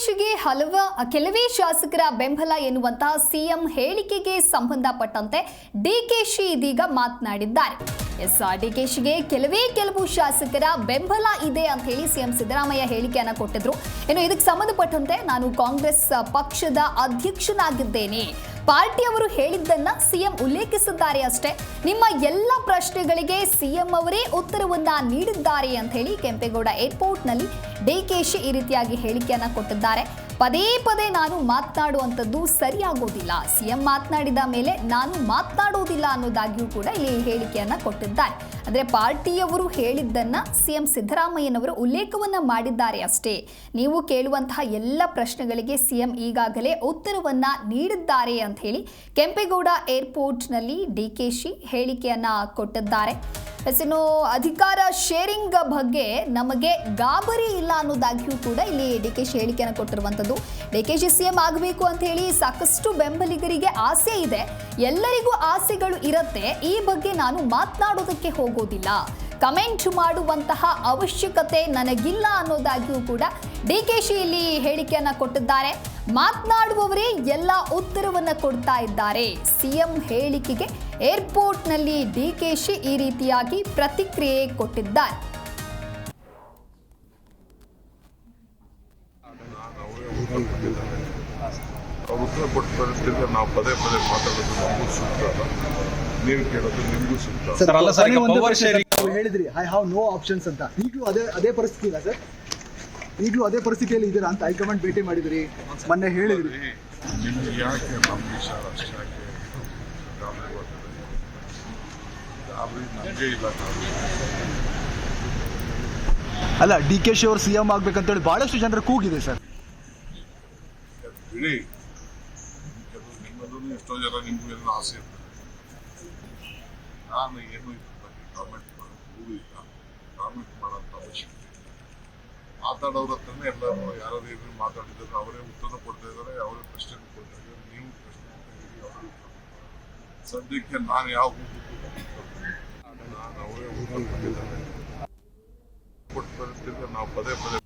ಡಿಕೆಶಿಗೆ ಕೆಲವೇ ಶಾಸಕರ ಬೆಂಬಲ ಎನ್ನುವಂತಹ ಸಿಎಂ ಹೇಳಿಕೆಗೆ ಸಂಬಂಧಪಟ್ಟಂತೆ ಡಿಕೆಶಿ ಇದೀಗ ಮಾತನಾಡಿದ್ದಾರೆ. ಡಿಕೆಶಿಗೆ ಕೆಲವು ಶಾಸಕರ ಬೆಂಬಲ ಇದೆ ಅಂತ ಹೇಳಿ ಸಿಎಂ ಸಿದ್ದರಾಮಯ್ಯ ಹೇಳಿಕೆಯನ್ನು ಕೊಟ್ಟಿದ್ರು. ಇನ್ನು ಇದಕ್ಕೆ ಸಂಬಂಧಪಟ್ಟಂತೆ ನಾನು ಕಾಂಗ್ರೆಸ್ ಪಕ್ಷದ ಅಧ್ಯಕ್ಷನಾಗಿದ್ದೇನೆ, ಪಾರ್ಟಿಯವರು ಹೇಳಿದ್ದನ್ನ ಸಿಎಂ ಉಲ್ಲೇಖಿಸಿದ್ದಾರೆ ಅಷ್ಟೇ, ನಿಮ್ಮ ಎಲ್ಲ ಪ್ರಶ್ನೆಗಳಿಗೆ ಸಿಎಂ ಅವರೇ ಉತ್ತರವನ್ನ ನೀಡಿದ್ದಾರೆ ಅಂತ ಹೇಳಿ ಕೆಂಪೇಗೌಡ ಏರ್ಪೋರ್ಟ್ನಲ್ಲಿ ಡಿಕೆಶಿ ಈ ರೀತಿಯಾಗಿ ಹೇಳಿಕೆಯನ್ನ ಕೊಟ್ಟಿದ್ದಾರೆ. ಪದೇ ಪದೇ ನಾನು ಮಾತನಾಡುವಂಥದ್ದು ಸರಿಯಾಗೋದಿಲ್ಲ, ಸಿಎಂ ಮಾತನಾಡಿದ ಮೇಲೆ ನಾನು ಮಾತನಾಡೋದಿಲ್ಲ ಅನ್ನೋದಾಗಿಯೂ ಕೂಡ ಇಲ್ಲಿ ಹೇಳಿಕೆಯನ್ನ ಕೊಟ್ಟಿದ್ದಾರೆ. ಅಂದರೆ ಪಾರ್ಟಿಯವರು ಹೇಳಿದ್ದನ್ನ ಸಿಎಂ ಸಿದ್ದರಾಮಯ್ಯನವರು ಉಲ್ಲೇಖವನ್ನ ಮಾಡಿದ್ದಾರೆ ಅಷ್ಟೇ, ನೀವು ಕೇಳುವಂತಹ ಎಲ್ಲ ಪ್ರಶ್ನೆಗಳಿಗೆ ಸಿಎಂ ಈಗಾಗಲೇ ಉತ್ತರವನ್ನ ನೀಡಿದ್ದಾರೆ ಅಂತ ಹೇಳಿ ಕೆಂಪೇಗೌಡ ಏರ್ಪೋರ್ಟ್ನಲ್ಲಿ ಡಿಕೆಶಿ ಹೇಳಿಕೆಯನ್ನ ಕೊಟ್ಟಿದ್ದಾರೆ. ಇನ್ನು ಅಧಿಕಾರ ಶೇರಿಂಗ್ ಬಗ್ಗೆ ನಮಗೆ ಗಾಬರಿ ಇಲ್ಲ ಅನ್ನೋದಾಗಿಯೂ ಕೂಡ ಇಲ್ಲಿ ಡಿಕೆಶಿ ಹೇಳಿಕೆಯನ್ನು ಕೊಟ್ಟಿರುವಂಥದ್ದು. ಡಿಕೆಶಿ ಸಿಎಂ ಆಗಬೇಕು ಅಂತ ಹೇಳಿ ಸಾಕಷ್ಟು ಬೆಂಬಲಿಗರಿಗೆ ಆಸೆ ಇದೆ, ಎಲ್ಲರಿಗೂ ಆಸೆಗಳು ಇರುತ್ತೆ, ಈ ಬಗ್ಗೆ ನಾನು ಮಾತನಾಡೋದಕ್ಕೆ ಹೋಗೋದಿಲ್ಲ, ಕಮೆಂಟ್ ಮಾಡುವಂತಹ ಅವಶ್ಯಕತೆ ನನಗಿಲ್ಲ ಅನ್ನೋದಾಗಿಯೂ ಕೂಡ ಡಿಕೆಶಿ ಇಲ್ಲಿ ಹೇಳಿಕೆಯನ್ನ ಕೊಟ್ಟಿದ್ದಾರೆ. ಮಾತನಾಡುವವರೇ ಎಲ್ಲ ಉತ್ತರವನ್ನ ಕೊಡ್ತಾ ಇದ್ದಾರೆ. ಸಿಎಂ ಹೇಳಿಕೆಗೆ ಏರ್ಪೋರ್ಟ್ನಲ್ಲಿ ಡಿಕೆಶಿ ಈ ರೀತಿಯಾಗಿ ಪ್ರತಿಕ್ರಿಯೆ ಕೊಟ್ಟಿದ್ದಾರೆ. ಉತ್ತರ ಕೊಟ್ಟಿದ್ದ ನಾವು ಪದೇ ಪದೇ ಮಾತಾಡೋದು ನಮಗೂ ಸೂಕ್ತ ಅಲ್ಲ, ನೀವು ಕೇಳೋದು ನಿಮಗೂ ಸೂಕ್ತ. ಹೇಳಿದ್ರಿ ಐ ಹ್ಯಾವ್ ನೋ ಆಪ್ಷನ್ಸ್ ಅಂತ, ಈಗಲೂ ಅದೇ ಪರಿಸ್ಥಿತಿ ಇಲ್ಲ ಸರ್? ಈಗಲೂ ಅದೇ ಪರಿಸ್ಥಿತಿಯಲ್ಲಿ ಇದ್ದೀರಾ ಅಂತ ಹೈಕಮಾಂಡ್ ಭೇಟಿ ಮಾಡಿದ್ರಿ, ಮೊನ್ನೆ ಹೇಳಿದ್ರಿ. ನಿಮ್ಗೆ ಯಾಕೆ ನಮ್ಮ ವಿಚಾರ ಅಷ್ಟಾಗಿ ನಮಗೆ ಇಲ್ಲ. ಅಲ್ಲ, ಡಿಕೆಶಿ ಅವರು ಸಿಎಂ ಆಗ್ಬೇಕಂತೇಳಿ ಬಹಳಷ್ಟು ಜನರ ಕೂಗಿದೆ ಸರ್. ಬಿಡಿ, ನಿಮ್ಮದು ಎಷ್ಟೋ ಜನ ನಿಮಗೂ ಎಲ್ಲ ಆಸೆ ಇರ್ತದೆ. ನಾನು ಏನು ಕಾಮೆಂಟ್ ಮಾಡೋಂಥ ಅವಶ್ಯಕತೆ ಮಾತಾಡೋರ ಹತ್ರನೇ ಎಲ್ಲರೂ ಯಾರು ಮಾತಾಡಿದ್ದಾರೆ, ಅವರೇ ಉತ್ತರ ಕೊಡ್ತಾ ಇದ್ದಾರೆ, ಅವರೇ ಪ್ರಶ್ನೆ ಕೊಡ್ತಾ ಇದ್ದಾರೆ, ನೀವು ಪ್ರಶ್ನೆ ಕೊಡ್ತಾ ಇದ್ದೀರಿ, ಅವರು ಸದ್ಯಕ್ಕೆ ನಾನು ಯಾವ ಅವರೇ ಉತ್ತರ ಕೊಟ್ಟಿದ್ದಾರೆ. ನಾವು ಪದೇ ಪದೇ